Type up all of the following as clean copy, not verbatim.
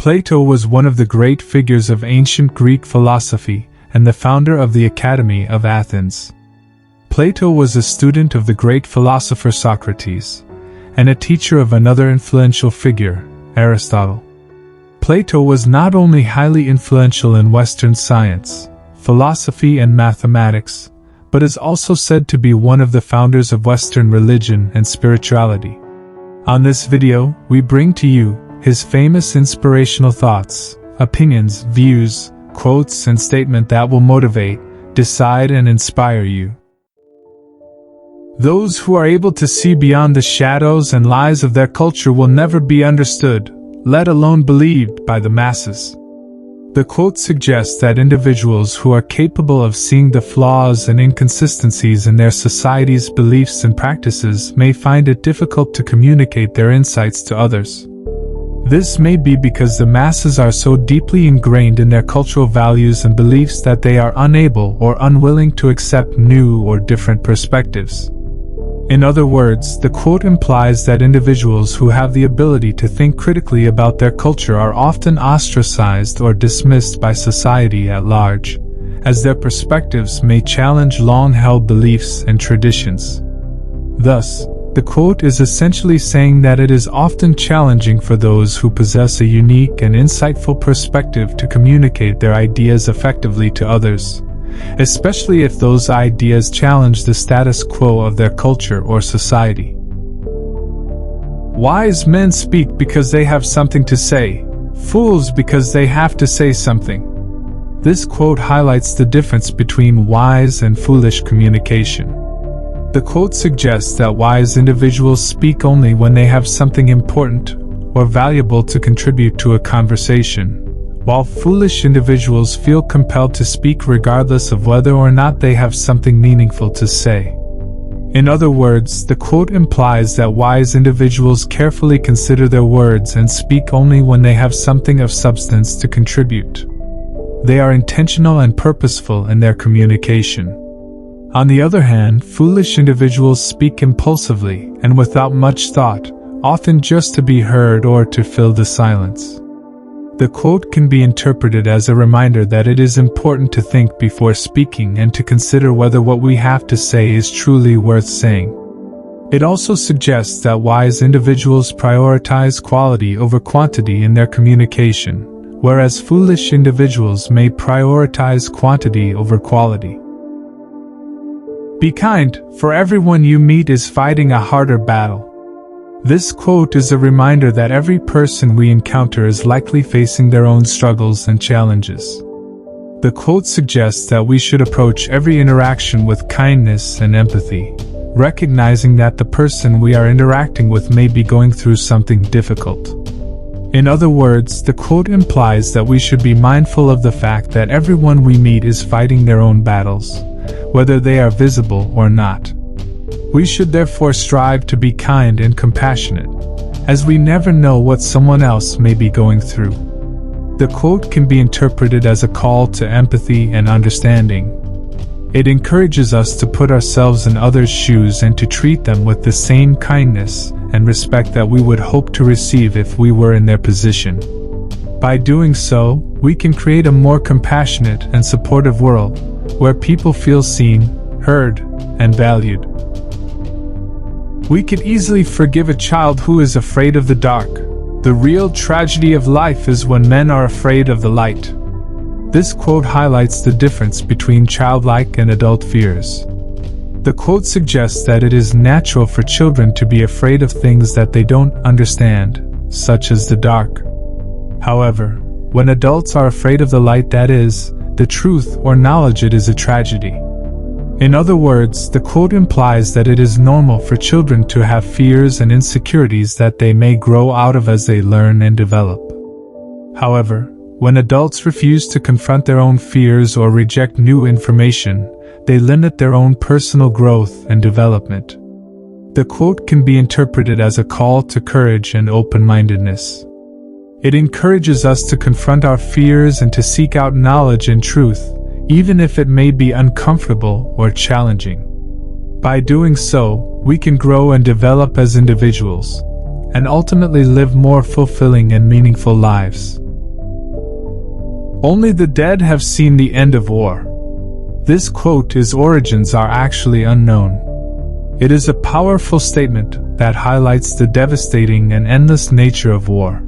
Plato was one of the great figures of ancient Greek philosophy and the founder of the Academy of Athens. Plato was a student of the great philosopher Socrates, and a teacher of another influential figure, Aristotle. Plato was not only highly influential in Western science, philosophy and mathematics, but is also said to be one of the founders of Western religion and spirituality. On this video, we bring to you his famous inspirational thoughts, opinions, views, quotes, and statements that will motivate, decide, and inspire you. Those who are able to see beyond the shadows and lies of their culture will never be understood, let alone believed by the masses. The quote suggests that individuals who are capable of seeing the flaws and inconsistencies in their society's beliefs and practices may find it difficult to communicate their insights to others. This may be because the masses are so deeply ingrained in their cultural values and beliefs that they are unable or unwilling to accept new or different perspectives. In other words, the quote implies that individuals who have the ability to think critically about their culture are often ostracized or dismissed by society at large, as their perspectives may challenge long-held beliefs and traditions. Thus, the quote is essentially saying that it is often challenging for those who possess a unique and insightful perspective to communicate their ideas effectively to others, especially if those ideas challenge the status quo of their culture or society. Wise men speak because they have something to say, fools because they have to say something. This quote highlights the difference between wise and foolish communication. The quote suggests that wise individuals speak only when they have something important or valuable to contribute to a conversation, while foolish individuals feel compelled to speak regardless of whether or not they have something meaningful to say. In other words, the quote implies that wise individuals carefully consider their words and speak only when they have something of substance to contribute. They are intentional and purposeful in their communication. On the other hand, foolish individuals speak impulsively and without much thought, often just to be heard or to fill the silence. The quote can be interpreted as a reminder that it is important to think before speaking and to consider whether what we have to say is truly worth saying. It also suggests that wise individuals prioritize quality over quantity in their communication, whereas foolish individuals may prioritize quantity over quality. Be kind, for everyone you meet is fighting a harder battle. This quote is a reminder that every person we encounter is likely facing their own struggles and challenges. The quote suggests that we should approach every interaction with kindness and empathy, recognizing that the person we are interacting with may be going through something difficult. In other words, the quote implies that we should be mindful of the fact that everyone we meet is fighting their own battles, whether they are visible or not. We should therefore strive to be kind and compassionate, as we never know what someone else may be going through. The quote can be interpreted as a call to empathy and understanding. It encourages us to put ourselves in others' shoes and to treat them with the same kindness and respect that we would hope to receive if we were in their position. By doing so, we can create a more compassionate and supportive world, where people feel seen, heard, and valued. We could easily forgive a child who is afraid of the dark. The real tragedy of life is when men are afraid of the light. This quote highlights the difference between childlike and adult fears. The quote suggests that it is natural for children to be afraid of things that they don't understand, such as the dark. However, when adults are afraid of the light, that is, the truth or knowledge, it is a tragedy. In other words, the quote implies that it is normal for children to have fears and insecurities that they may grow out of as they learn and develop. However, when adults refuse to confront their own fears or reject new information, they limit their own personal growth and development. The quote can be interpreted as a call to courage and open-mindedness. It encourages us to confront our fears and to seek out knowledge and truth, even if it may be uncomfortable or challenging. By doing so, we can grow and develop as individuals, and ultimately live more fulfilling and meaningful lives. Only the dead have seen the end of war. This quote's origins are actually unknown. It is a powerful statement that highlights the devastating and endless nature of war.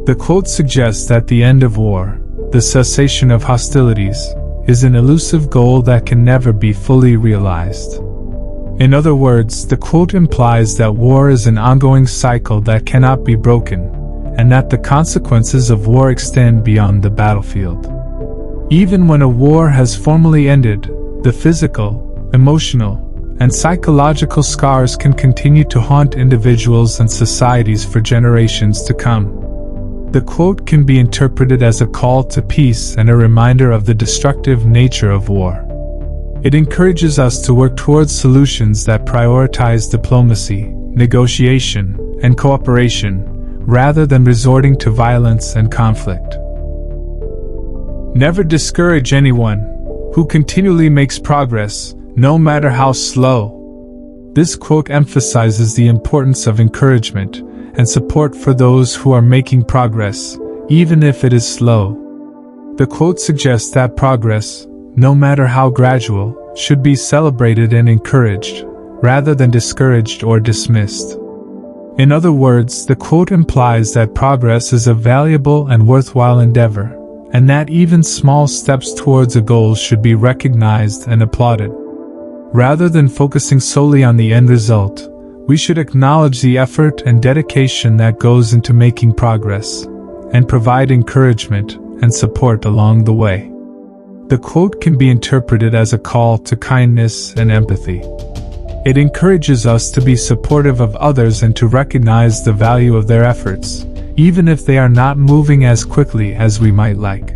The quote suggests that the end of war, the cessation of hostilities, is an elusive goal that can never be fully realized. In other words, the quote implies that war is an ongoing cycle that cannot be broken, and that the consequences of war extend beyond the battlefield. Even when a war has formally ended, the physical, emotional, and psychological scars can continue to haunt individuals and societies for generations to come. The quote can be interpreted as a call to peace and a reminder of the destructive nature of war. It encourages us to work towards solutions that prioritize diplomacy, negotiation, and cooperation, rather than resorting to violence and conflict. Never discourage anyone who continually makes progress, no matter how slow. This quote emphasizes the importance of encouragement and support for those who are making progress, even if it is slow. The quote suggests that progress, no matter how gradual, should be celebrated and encouraged, rather than discouraged or dismissed. In other words, the quote implies that progress is a valuable and worthwhile endeavor, and that even small steps towards a goal should be recognized and applauded. Rather than focusing solely on the end result, we should acknowledge the effort and dedication that goes into making progress, and provide encouragement and support along the way. The quote can be interpreted as a call to kindness and empathy. It encourages us to be supportive of others and to recognize the value of their efforts, even if they are not moving as quickly as we might like.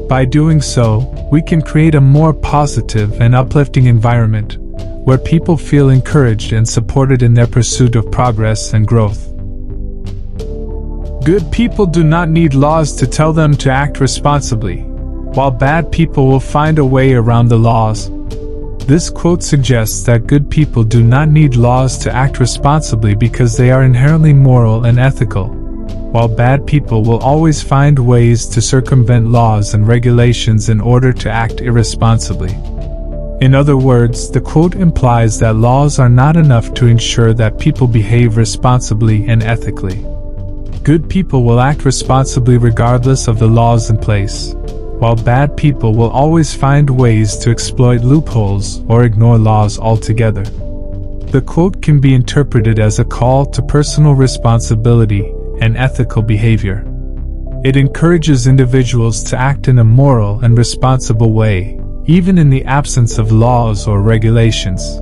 By doing so, we can create a more positive and uplifting environment, where people feel encouraged and supported in their pursuit of progress and growth. Good people do not need laws to tell them to act responsibly, while bad people will find a way around the laws. This quote suggests that good people do not need laws to act responsibly because they are inherently moral and ethical, while bad people will always find ways to circumvent laws and regulations in order to act irresponsibly. In other words, the quote implies that laws are not enough to ensure that people behave responsibly and ethically. Good people will act responsibly regardless of the laws in place, while bad people will always find ways to exploit loopholes or ignore laws altogether. The quote can be interpreted as a call to personal responsibility and ethical behavior. It encourages individuals to act in a moral and responsible way, even in the absence of laws or regulations.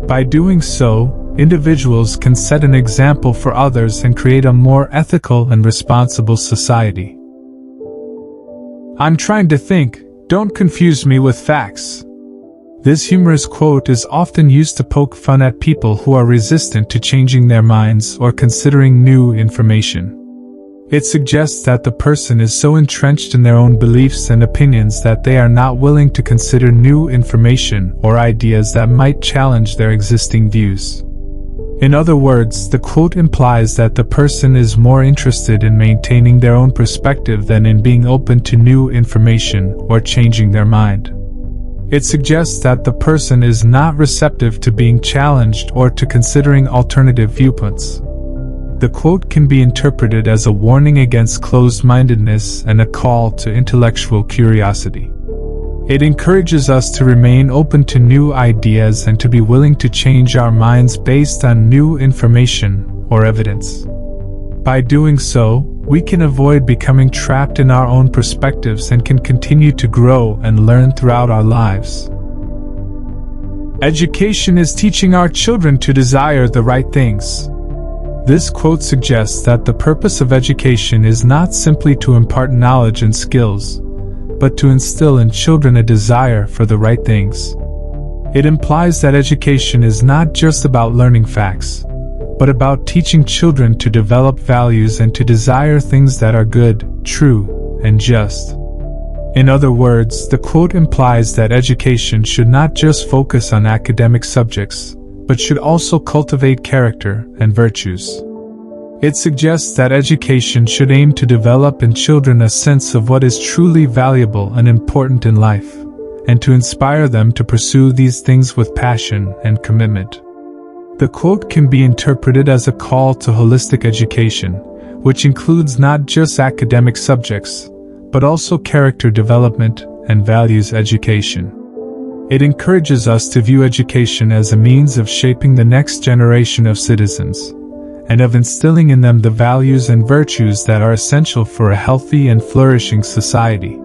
By doing so, individuals can set an example for others and create a more ethical and responsible society. I'm trying to think, don't confuse me with facts. This humorous quote is often used to poke fun at people who are resistant to changing their minds or considering new information. It suggests that the person is so entrenched in their own beliefs and opinions that they are not willing to consider new information or ideas that might challenge their existing views. In other words, the quote implies that the person is more interested in maintaining their own perspective than in being open to new information or changing their mind. It suggests that the person is not receptive to being challenged or to considering alternative viewpoints. The quote can be interpreted as a warning against closed-mindedness and a call to intellectual curiosity. It encourages us to remain open to new ideas and to be willing to change our minds based on new information or evidence. By doing so, we can avoid becoming trapped in our own perspectives and can continue to grow and learn throughout our lives. Education is teaching our children to desire the right things. This quote suggests that the purpose of education is not simply to impart knowledge and skills, but to instill in children a desire for the right things. It implies that education is not just about learning facts, but about teaching children to develop values and to desire things that are good, true, and just. In other words, the quote implies that education should not just focus on academic subjects, but should also cultivate character and virtues. It suggests that education should aim to develop in children a sense of what is truly valuable and important in life, and to inspire them to pursue these things with passion and commitment. The quote can be interpreted as a call to holistic education, which includes not just academic subjects, but also character development and values education. It encourages us to view education as a means of shaping the next generation of citizens, and of instilling in them the values and virtues that are essential for a healthy and flourishing society.